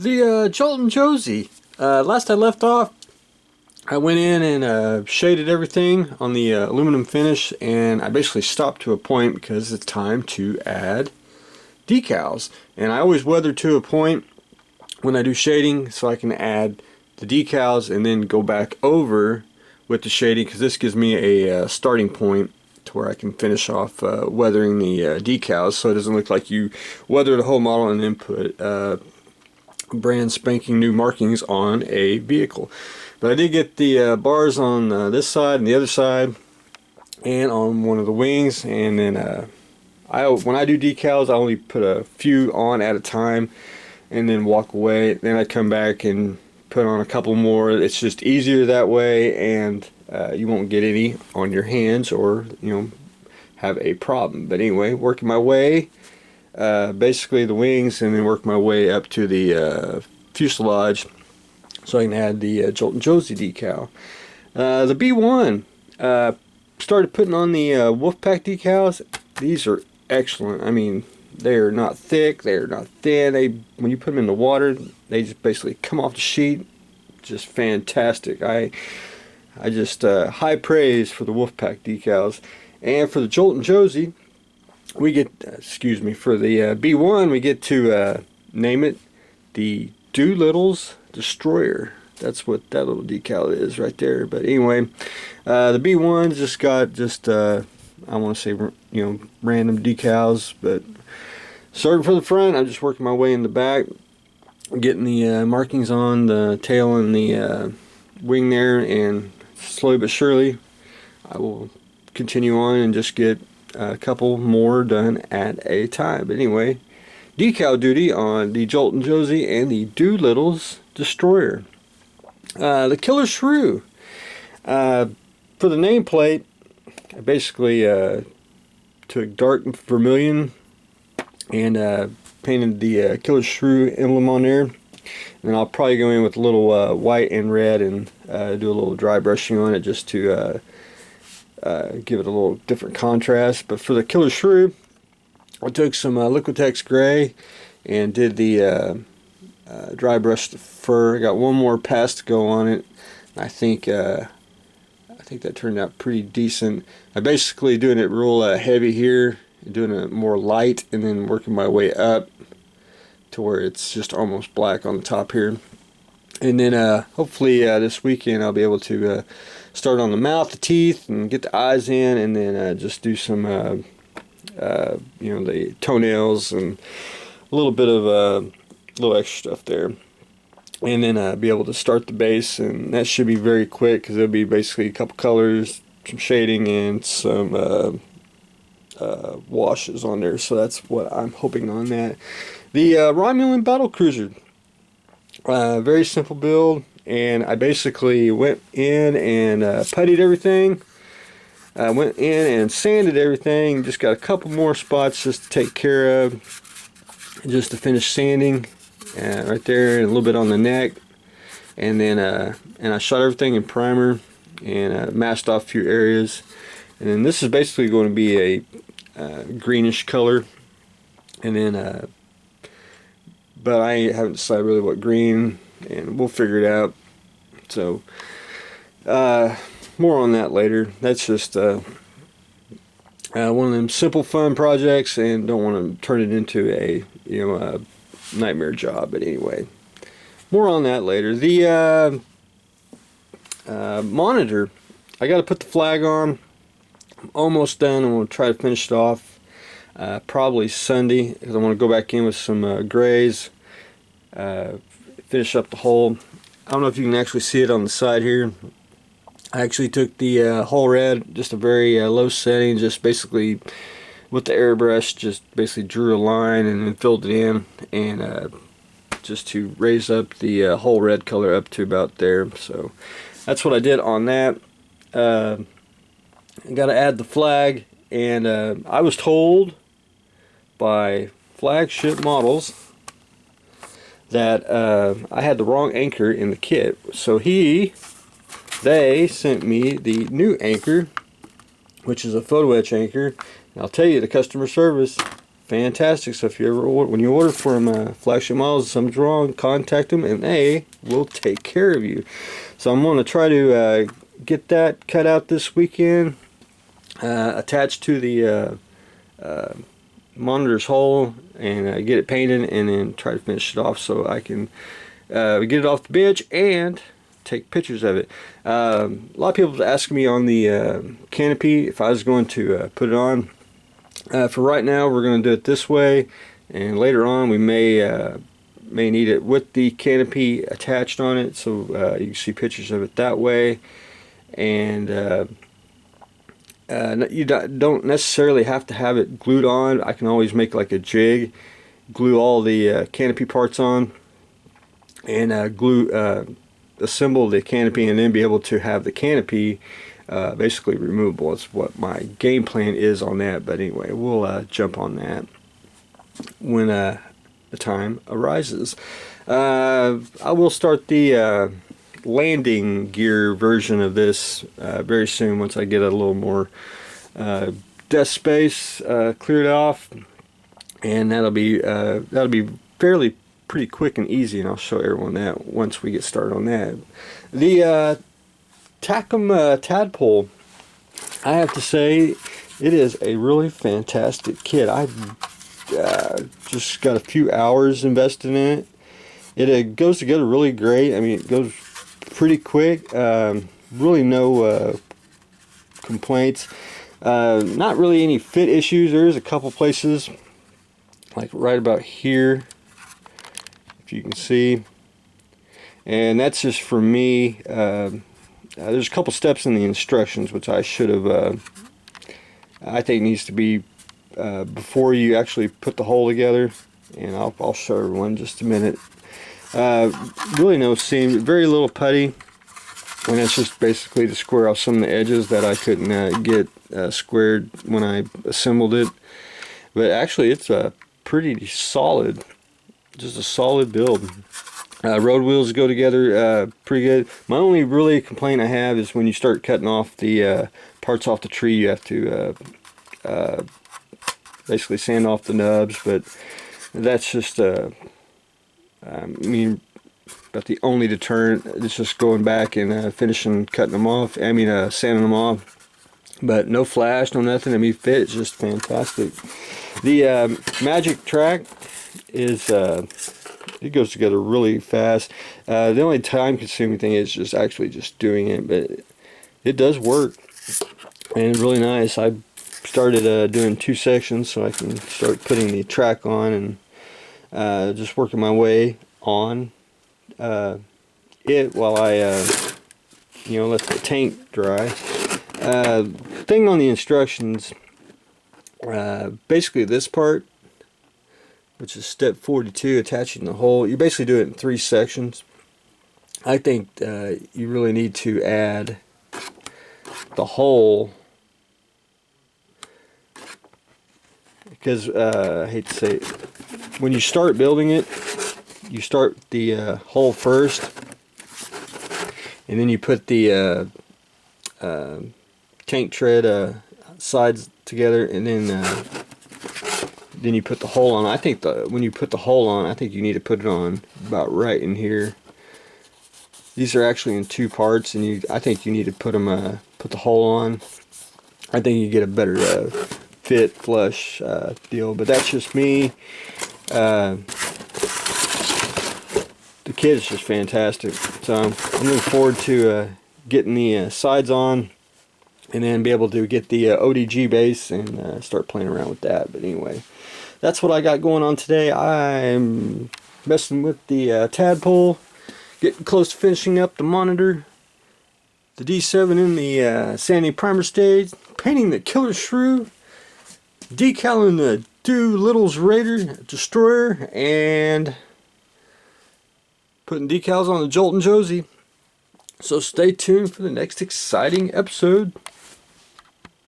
The Joltin Josie. Last I left off, I went in and shaded everything on the aluminum finish, and I basically stopped to a point because it's time to add decals. And I always weather to a point when I do shading so I can add the decals and then go back over with the shading, because this gives me a starting point to where I can finish off weathering the decals, so it doesn't look like you weather the whole model and then put brand spanking new markings on a vehicle. But I did get the bars on this side and the other side and on one of the wings, and then when I do decals I only put a few on at a time and then walk away. Then I come back and put on a couple more. It's just easier that way, and you won't get any on your hands or have a problem. But anyway, working my way basically the wings, and then work my way up to the fuselage so I can add the Joltin Josie decal. The B1 started putting on the Wolfpack decals. These are excellent. I mean, they are not thick, they are not thin. When you put them in the water, they just basically come off the sheet. Just fantastic. I just high praise for the Wolfpack decals. And for the Joltin Josie, we get, for the B1, we get to name it the Doolittle's Destroyer. That's what that little decal is right there. But anyway, the B1's just got I want to say random decals. But starting from the front, I'm just working my way in the back, getting the markings on the tail and the wing there, and slowly but surely I will continue on and just get a couple more done at a time. But anyway, decal duty on the Joltin Josie and the Doolittle's Destroyer. The Killer Shrew. For the nameplate, I basically took dark vermilion and painted the Killer Shrew emblem on there. And then I'll probably go in with a little white and red and do a little dry brushing on it just to give it a little different contrast. But for the Killer Shrew, I took some Liquitex gray and did the dry brush the fur. I got one more pass to go on it. I think that turned out pretty decent. I basically doing it real heavy here, doing it more light, and then working my way up to where it's just almost black on the top here. And then hopefully this weekend I'll be able to start on the mouth, the teeth, and get the eyes in, and then just do some the toenails and a little bit of little extra stuff there, and then be able to start the base. And that should be very quick because it'll be basically a couple colors, some shading, and some washes on there. So that's what I'm hoping on that. The Romulan Battle Cruiser, very simple build, and I basically went in and puttied everything. I went in and sanded everything. Just got a couple more spots just to take care of, just to finish sanding right there, and a little bit on the neck. And then I shot everything in primer and masked off a few areas. And then this is basically going to be a greenish color. And then but I haven't decided really what green, and we'll figure it out. So more on that later. That's just one of them simple fun projects, and don't want to turn it into a a nightmare job. But anyway, more on that later. The monitor, I got to put the flag on. I'm almost done. I'm going to try to finish it off probably Sunday, because I want to go back in with some grays, finish up the hull. I don't know if you can actually see it on the side here. I actually took the hull red, just a very low setting, just basically with the airbrush, just basically drew a line and then filled it in, and just to raise up the hull red color up to about there. So that's what I did on that. I got to add the flag, and I was told by Flagship Models that I had the wrong anchor in the kit. So they sent me the new anchor, which is a photo etch anchor. And I'll tell you, the customer service, fantastic. So if you ever when you order from Flagship Models, if something's wrong, contact them and they will take care of you. So I'm going to try to get that cut out this weekend, attached to the monitor's hole, and get it painted, and then try to finish it off so I can get it off the bench and take pictures of it. A lot of people asking me on the canopy if I was going to put it on. For right now, we're going to do it this way, and later on we may need it with the canopy attached on it, so you can see pictures of it that way. And you don't necessarily have to have it glued on. I can always make like a jig, glue all the canopy parts on, and assemble the canopy, and then be able to have the canopy basically removable. It's what my game plan is on that. But anyway, we'll jump on that when the time arises. I will start the landing gear version of this very soon, once I get a little more desk space cleared off, and that'll be fairly pretty quick and easy, and I'll show everyone that once we get started on that. The Tacom tadpole, I have to say, it is a really fantastic kit. I've just got a few hours invested in it. It goes together really great. I mean, it goes pretty quick. Really no complaints. Not really any fit issues. There is a couple places, like right about here, if you can see, and that's just for me. There's a couple steps in the instructions which I should have, I think needs to be before you actually put the hole together, and I'll show everyone in just a minute. Really no seam, very little putty, and it's just basically to square off some of the edges that I couldn't get squared when I assembled it. But actually it's a pretty solid, just a solid build. Road wheels go together pretty good. My only really complaint I have is when you start cutting off the parts off the tree, you have to basically sand off the nubs, but that's just I mean, about the only deterrent. It's just going back and finishing cutting them off, I mean sanding them off. But no flash, no nothing. I mean, fit is just fantastic. The Magic Track is it goes together really fast. The only time consuming thing is just actually just doing it, but it does work, and really nice. I started doing 2 sections so I can start putting the track on, and just working my way on it while I let the tank dry. Thing on the instructions, basically this part, which is step 42, attaching the hole, you basically do it in 3 sections. I think you really need to add the hole, because I hate to say it, when you start building it, you start the hole first, and then you put the tank tread sides together, and then you put the hole on. I think when you put the hole on, I think you need to put it on about right in here. These are actually in 2 parts, and I think you need to put the hole on. I think you get a better fit, flush deal. But that's just me. The kit is just fantastic. So I'm looking forward to getting the sides on, and then be able to get the ODG base and start playing around with that. But anyway, that's what I got going on today. I'm messing with the tadpole, getting close to finishing up the monitor, the D7 in the sanding primer stage, painting the Killer Shrew, decaling the Doolittle's Raider Destroyer, and putting decals on the Joltin Josie. So stay tuned for the next exciting episode.